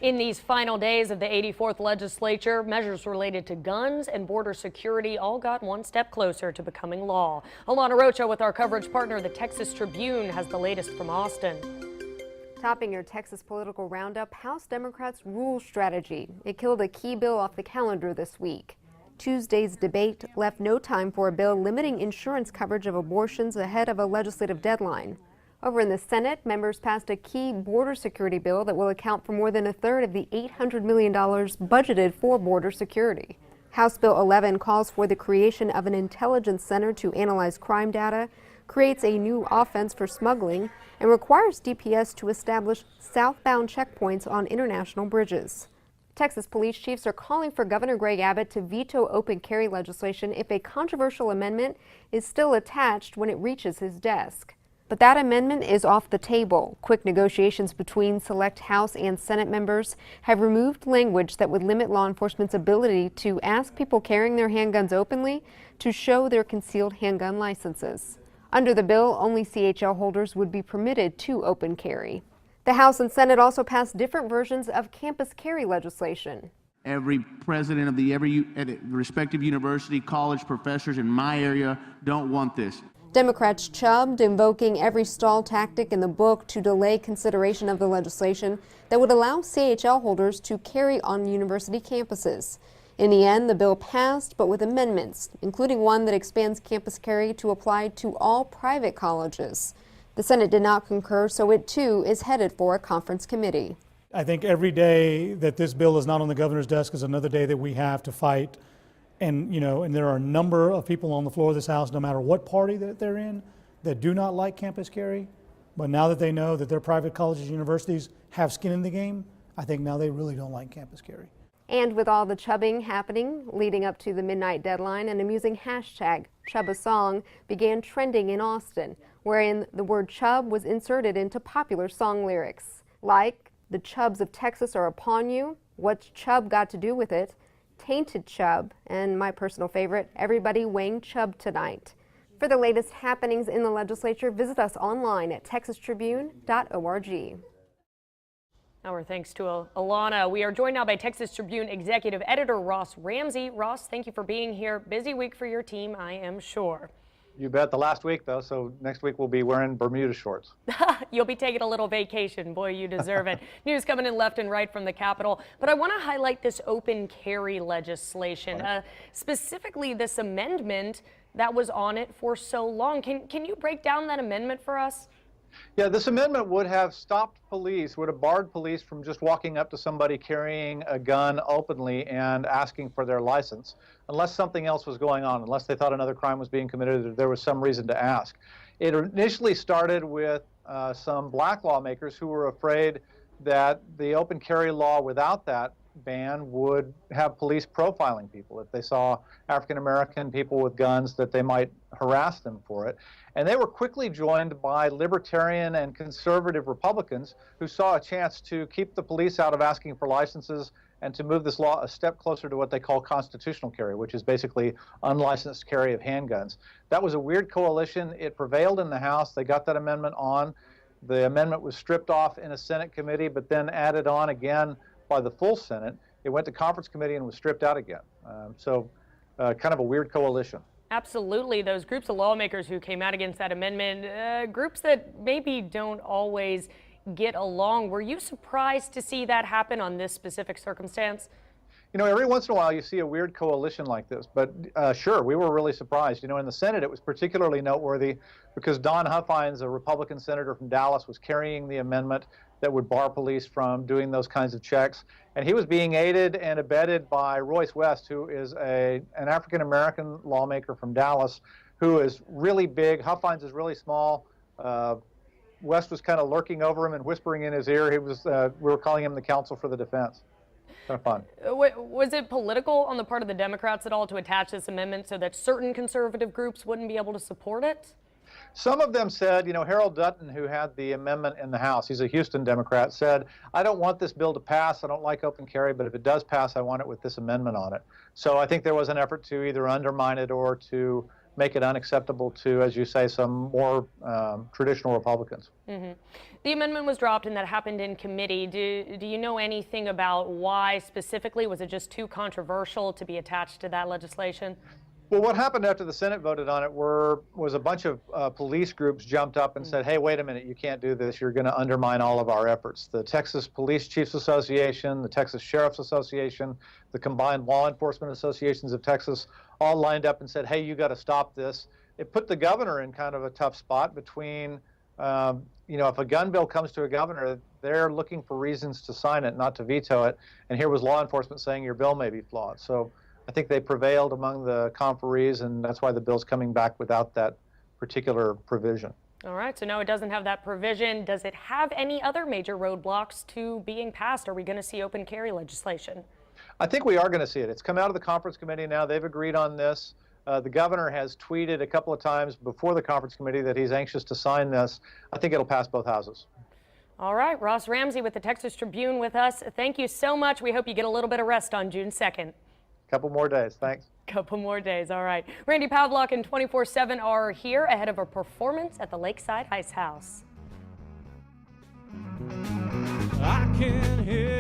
In these final days of the 84th legislature, measures related to guns and border security all got one step closer to becoming law. Alana Rocha with our coverage partner, the Texas Tribune, has the latest from Austin. Topping your Texas political roundup, House Democrats' rule strategy. It killed a key bill off the calendar this week. Tuesday's debate left no time for a bill limiting insurance coverage of abortions ahead of a legislative deadline. Over in the Senate, members passed a key border security bill that will account for more than a third of the $800 million budgeted for border security. House Bill 11 calls for the creation of an intelligence center to analyze crime data, creates a new offense for smuggling, and requires DPS to establish southbound checkpoints on international bridges. Texas police chiefs are calling for Governor Greg Abbott to veto open carry legislation if a controversial amendment is still attached when it reaches his desk. But that amendment is off the table. Quick negotiations between select House and Senate members have removed language that would limit law enforcement's ability to ask people carrying their handguns openly to show their concealed handgun licenses. Under the bill, only CHL holders would be permitted to open carry. The House and Senate also passed different versions of campus carry legislation. Every president of every respective university, college, professors in my area don't want this. Democrats chubbed, invoking every stall tactic in the book to delay consideration of the legislation that would allow CHL holders to carry on university campuses. In the end, the bill passed, but with amendments, including one that expands campus carry to apply to all private colleges. The Senate did not concur, so it too is headed for a conference committee. I think every day that this bill is not on the governor's desk is another day that we have to fight. And there are a number of people on the floor of this House, no matter what party that they're in, that do not like campus carry. But now that they know that their private colleges and universities have skin in the game, I think now they really don't like campus carry. And with all the chubbing happening leading up to the midnight deadline, an amusing hashtag, Chubbasong, began trending in Austin, wherein the word chub was inserted into popular song lyrics. Like, the chubs of Texas are upon you, what's chub got to do with it? Tainted chub, and my personal favorite, everybody weighing chub tonight. For the latest happenings in the legislature, visit us online at texastribune.org. Our thanks to Alana. We are joined now by Texas Tribune Executive Editor Ross Ramsey. Ross, thank you for being here. Busy week for your team, I am sure. You bet. The last week, though, so next week we'll be wearing Bermuda shorts. You'll be taking a little vacation. Boy, you deserve it. News coming in left and right from the Capitol. But I want to highlight this open carry legislation, specifically this amendment that was on it for so long. Can you break down that amendment for us? Yeah, this amendment would have stopped police, would have barred police from just walking up to somebody carrying a gun openly and asking for their license, unless something else was going on, unless they thought another crime was being committed or there was some reason to ask. It initially started with some black lawmakers who were afraid that the open carry law without that ban would have police profiling people. If they saw African American people with guns, that they might harass them for it. And they were quickly joined by libertarian and conservative Republicans who saw a chance to keep the police out of asking for licenses and to move this law a step closer to what they call constitutional carry, which is basically unlicensed carry of handguns. That was a weird coalition. It prevailed in the House. They got that amendment on. The amendment was stripped off in a Senate committee, but then added on again by the full Senate. It went to conference committee and was stripped out again. Kind of a weird coalition. Absolutely. Those groups of lawmakers who came out against that amendment, groups that maybe don't always get along. Were you surprised to see that happen on this specific circumstance? You know, every once in a while you see a weird coalition like this, but sure, we were really surprised. You know, in the Senate it was particularly noteworthy because Don Huffines, a Republican senator from Dallas, was carrying the amendment that would bar police from doing those kinds of checks. And he was being aided and abetted by Royce West, who is an African-American lawmaker from Dallas, who is really big. Huffines is really small. West was kind of lurking over him and whispering in his ear. We were calling him the counsel for the defense. Kind of fun. Was it political on the part of the Democrats at all to attach this amendment so that certain conservative groups wouldn't be able to support it? Some of them said, you know, Harold Dutton, who had the amendment in the House, he's a Houston Democrat, said, I don't want this bill to pass. I don't like open carry, but if it does pass, I want it with this amendment on it. So I think there was an effort to either undermine it or to make it unacceptable to, as you say, some more traditional Republicans. Mm-hmm. The amendment was dropped, and that happened in committee. Do you know anything about why specifically? Was it just too controversial to be attached to that legislation? Well, what happened after the Senate voted on it was a bunch of police groups jumped up and said, hey, wait a minute, you can't do this. You're going to undermine all of our efforts. The Texas Police Chiefs Association, the Texas Sheriff's Association, the Combined Law Enforcement Associations of Texas all lined up and said, hey, you got to stop this. It put the governor in kind of a tough spot between, if a gun bill comes to a governor, they're looking for reasons to sign it, not to veto it. And here was law enforcement saying your bill may be flawed. So I think they prevailed among the conferees, and that's why the bill's coming back without that particular provision. All right, so no, it doesn't have that provision. Does it have any other major roadblocks to being passed? Are we going to see open carry legislation? I think we are going to see it. It's come out of the conference committee now. They've agreed on this. The governor has tweeted a couple of times before the conference committee that he's anxious to sign this. I think it'll pass both houses. All right, Ross Ramsey with the Texas Tribune with us. Thank you so much. We hope you get a little bit of rest on June 2nd. Couple more days. Thanks. Couple more days. All right. Randy Pavlock and 24/7 are here ahead of a performance at the Lakeside Ice House. I can hear